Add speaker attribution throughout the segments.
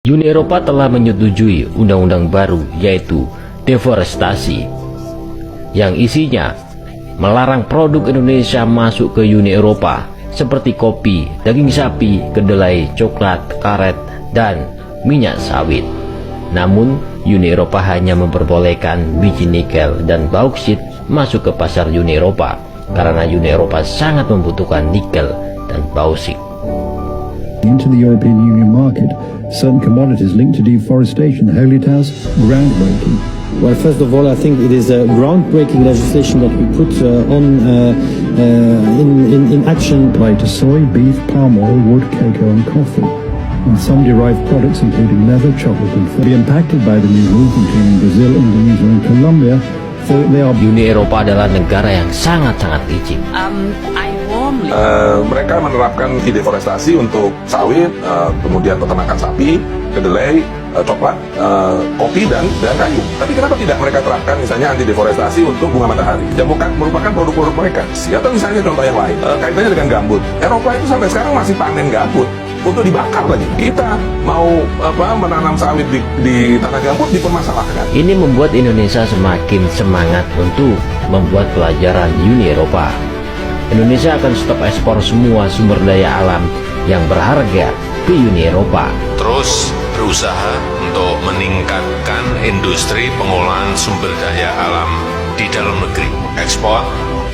Speaker 1: Uni Eropa telah menyetujui undang-undang baru yaitu deforestasi yang isinya melarang produk Indonesia masuk ke Uni Eropa seperti kopi, daging sapi, kedelai, coklat, karet, dan minyak sawit. Namun Uni Eropa hanya memperbolehkan biji nikel dan bauksit masuk ke pasar Uni Eropa karena Uni Eropa sangat membutuhkan nikel dan bauksit.
Speaker 2: Into the European Union market, certain commodities linked to deforestation, wholly tells groundbreaking.
Speaker 3: Well, first of all, I think it is a groundbreaking legislation that we put in action.
Speaker 2: Apply to soy, beef, palm oil, wood, cocoa and coffee. And some derived products including leather, chocolate and food be impacted by the new rules, including Brazil, Indonesia and Colombia. So they are...
Speaker 1: Uni Eropa adalah negara yang sangat-sangat licik.
Speaker 4: Mereka menerapkan deforestasi untuk sawit, kemudian peternakan sapi, kedelai, coklat, kopi dan kayu. Tapi kenapa tidak mereka terapkan misalnya anti deforestasi untuk bunga matahari? Yang merupakan produk-produk mereka. Atau misalnya contoh yang lain, kaitannya dengan gambut. Eropa itu sampai sekarang masih panen gambut untuk dibakar lagi. Kita mau menanam sawit di tanah gambut dipermasalahkan.
Speaker 1: Ini membuat Indonesia semakin semangat untuk membuat pelajaran Uni Eropa. Indonesia akan stop ekspor semua sumber daya alam yang berharga ke Uni Eropa.
Speaker 5: Terus berusaha untuk meningkatkan industri pengolahan sumber daya alam di dalam negeri. Ekspor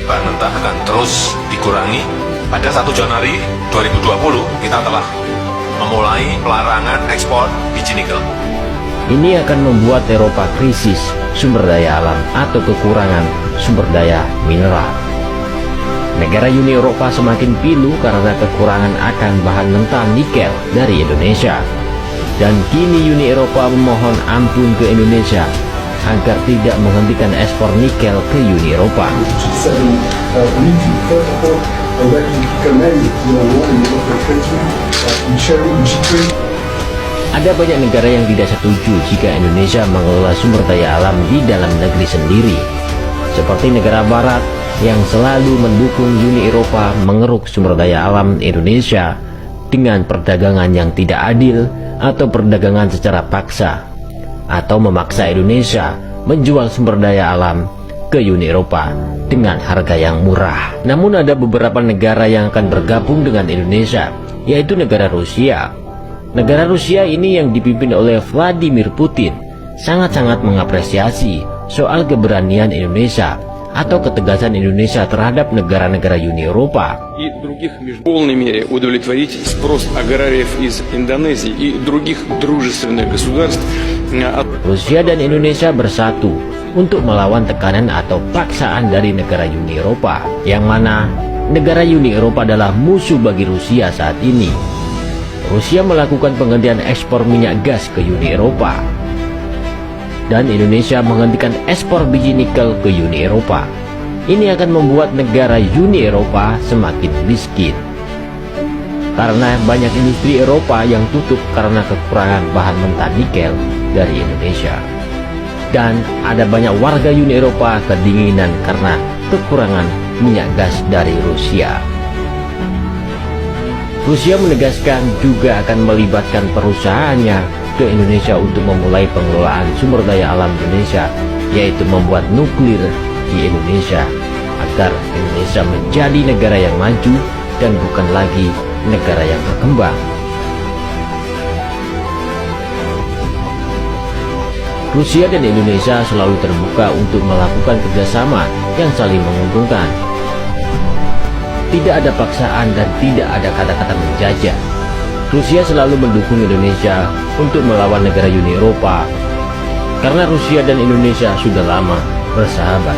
Speaker 5: bahan mentah akan terus dikurangi. Pada 1 Januari 2020 kita telah memulai pelarangan ekspor biji nikel.
Speaker 1: Ini akan membuat Eropa krisis sumber daya alam atau kekurangan sumber daya mineral. Negara Uni Eropa semakin pilu karena kekurangan akan bahan mentah nikel dari Indonesia. Dan kini Uni Eropa memohon ampun ke Indonesia agar tidak menghentikan ekspor nikel ke Uni Eropa. Ada banyak negara yang tidak setuju jika Indonesia mengelola sumber daya alam di dalam negeri sendiri, seperti negara Barat yang selalu mendukung Uni Eropa mengeruk sumber daya alam Indonesia dengan perdagangan yang tidak adil atau perdagangan secara paksa, atau memaksa Indonesia menjual sumber daya alam ke Uni Eropa dengan harga yang murah. Namun ada beberapa negara yang akan bergabung dengan Indonesia, yaitu negara Rusia. Negara Rusia ini yang dipimpin oleh Vladimir Putin sangat-sangat mengapresiasi soal keberanian Indonesia atau ketegasan Indonesia terhadap negara-negara Uni Eropa.
Speaker 6: И других в полной мере удовлетворить спрос аграриев из Индонезии и других дружественных государств.
Speaker 1: Rusia dan Indonesia bersatu untuk melawan tekanan atau paksaan dari negara Uni Eropa, yang mana negara Uni Eropa adalah musuh bagi Rusia saat ini. Rusia melakukan penghentian ekspor minyak gas ke Uni Eropa, dan Indonesia menghentikan ekspor biji nikel ke Uni Eropa. Ini akan membuat negara Uni Eropa semakin miskin, karena banyak industri Eropa yang tutup karena kekurangan bahan mentah nikel dari Indonesia. Dan ada banyak warga Uni Eropa kedinginan karena kekurangan minyak gas dari Rusia. Rusia menegaskan juga akan melibatkan perusahaannya ke Indonesia untuk memulai pengelolaan sumber daya alam Indonesia, yaitu membuat nuklir di Indonesia, agar Indonesia menjadi negara yang maju dan bukan lagi negara yang berkembang. Rusia dan Indonesia selalu terbuka untuk melakukan kerjasama yang saling menguntungkan. Tidak ada paksaan dan tidak ada kata-kata menjajah. Rusia selalu mendukung Indonesia untuk melawan negara Uni Eropa, karena Rusia dan Indonesia sudah lama bersahabat.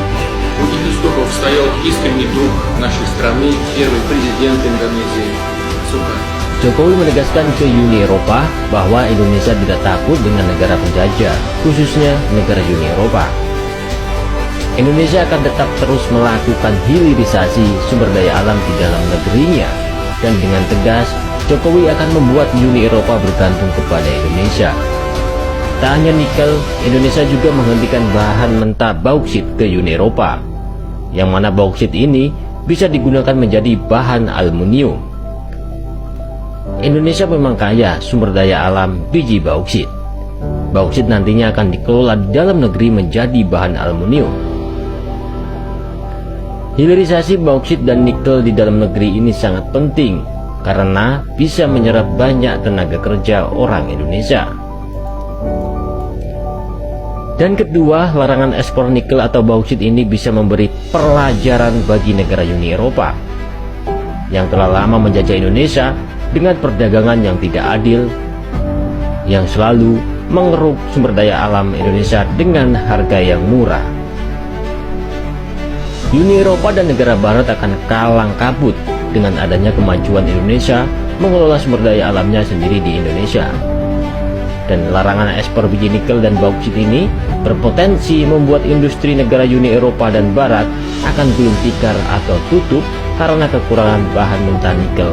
Speaker 1: Jokowi menegaskan ke Uni Eropa bahwa Indonesia tidak takut dengan negara penjajah, khususnya negara Uni Eropa. Indonesia akan tetap terus melakukan hilirisasi sumber daya alam di dalam negerinya, dan dengan tegas Jokowi akan membuat Uni Eropa bergantung kepada Indonesia. Tak hanya nikel, Indonesia juga menghentikan bahan mentah bauksit ke Uni Eropa, yang mana bauksit ini bisa digunakan menjadi bahan aluminium. Indonesia memang kaya sumber daya alam biji bauksit. Bauksit nantinya akan dikelola di dalam negeri menjadi bahan aluminium. Hilirisasi bauksit dan nikel di dalam negeri ini sangat penting karena bisa menyerap banyak tenaga kerja orang Indonesia. Dan kedua, larangan ekspor nikel atau bauksit ini bisa memberi pelajaran bagi negara Uni Eropa yang telah lama menjajah Indonesia dengan perdagangan yang tidak adil, yang selalu mengeruk sumber daya alam Indonesia dengan harga yang murah. Uni Eropa dan negara barat akan kalang kabut dengan adanya kemajuan Indonesia mengelola sumber daya alamnya sendiri di Indonesia. Dan larangan ekspor biji nikel dan bauksit ini berpotensi membuat industri negara Uni Eropa dan Barat akan gulung tikar atau tutup karena kekurangan bahan mentah nikel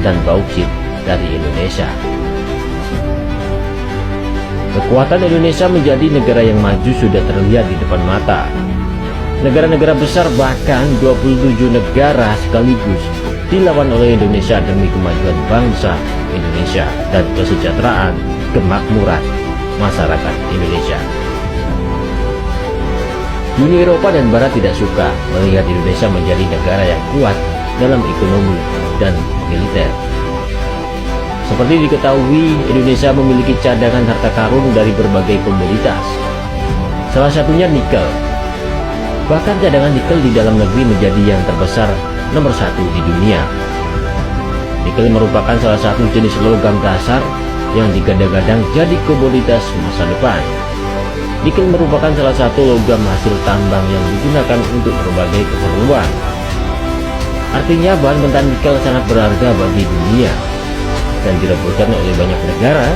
Speaker 1: dan bauksit dari Indonesia. Kekuatan Indonesia menjadi negara yang maju sudah terlihat di depan mata. Negara-negara besar bahkan 27 negara sekaligus dilawan oleh Indonesia demi kemajuan bangsa Indonesia dan kesejahteraan kemakmuran masyarakat Indonesia. Uni Eropa dan Barat tidak suka melihat Indonesia menjadi negara yang kuat dalam ekonomi dan militer. Seperti diketahui, Indonesia memiliki cadangan harta karun dari berbagai komoditas, salah satunya nikel. Bahkan cadangan nikel di dalam negeri menjadi yang terbesar nomor 1 di dunia. Nikel merupakan salah satu jenis logam dasar yang digadang-gadang jadi komoditas masa depan. Nikel merupakan salah satu logam hasil tambang yang digunakan untuk berbagai keperluan. Artinya bahan mentah nikel sangat berharga bagi dunia dan direbutkan oleh banyak negara.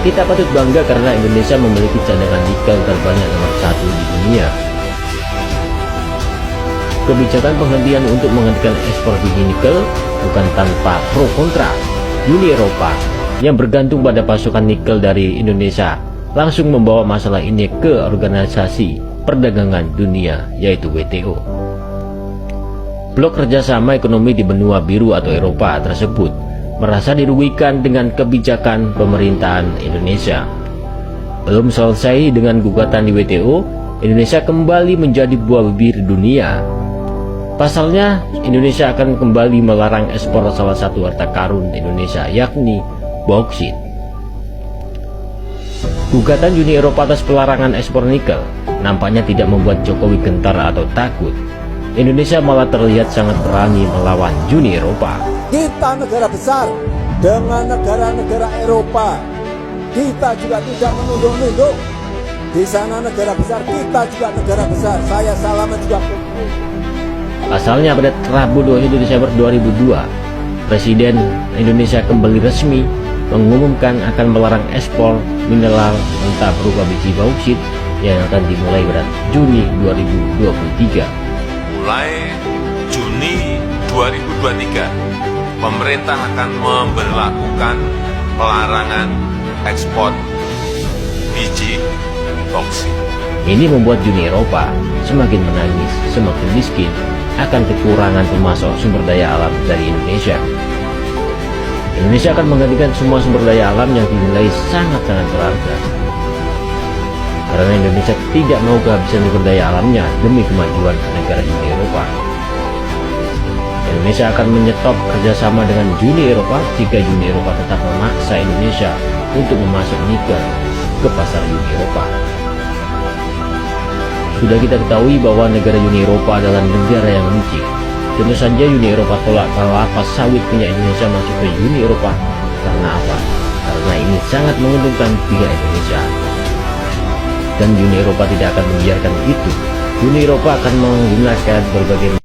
Speaker 1: Kita patut bangga karena Indonesia memiliki cadangan nikel terbanyak nomor 1 di dunia. Kebijakan penghentian untuk menghentikan ekspor biji nikel bukan tanpa pro kontra. Uni Eropa yang bergantung pada pasokan nikel dari Indonesia langsung membawa masalah ini ke Organisasi Perdagangan Dunia yaitu WTO. Blok kerjasama ekonomi di benua biru atau Eropa tersebut merasa dirugikan dengan kebijakan pemerintahan Indonesia. Belum selesai dengan gugatan di WTO, Indonesia kembali menjadi buah bibir dunia. Pasalnya, Indonesia akan kembali melarang ekspor salah satu harta karun Indonesia, yakni bauksit. Gugatan Uni Eropa atas pelarangan ekspor nikel nampaknya tidak membuat Jokowi gentar atau takut. Indonesia malah terlihat sangat berani melawan Uni Eropa.
Speaker 7: Kita negara besar dengan negara-negara Eropa. Kita juga tidak menunduk-nunduk. Di sana negara besar, kita juga negara besar. Saya salaman juga.
Speaker 1: Pasalnya pada Rabu 27 Desember 2002, Presiden Indonesia kembali resmi mengumumkan akan melarang ekspor mineral mentah berupa biji bauksit yang akan dimulai pada Juni 2023.
Speaker 5: Mulai Juni 2023, pemerintah akan memberlakukan pelarangan ekspor biji bauksit.
Speaker 1: Ini membuat Uni Eropa semakin menangis, semakin miskin akan kekurangan pemasok sumber daya alam dari Indonesia. Indonesia akan menggantikan semua sumber daya alam yang dinilai sangat-sangat berharga. Karena Indonesia tidak mau kehabisan sumber daya alamnya demi kemajuan negara Uni Eropa. Indonesia akan menyetop kerjasama dengan Uni Eropa jika Uni Eropa tetap memaksa Indonesia untuk memasok nikel ke pasar Uni Eropa. Sudah kita ketahui bahwa negara Uni Eropa adalah negara yang licik. Tentu saja Uni Eropa tolak kelapa sawit punya Indonesia masuk ke Uni Eropa. Karena apa? Karena ini sangat menguntungkan pihak Indonesia. Dan Uni Eropa tidak akan membiarkan itu. Uni Eropa akan menggunakan berbagai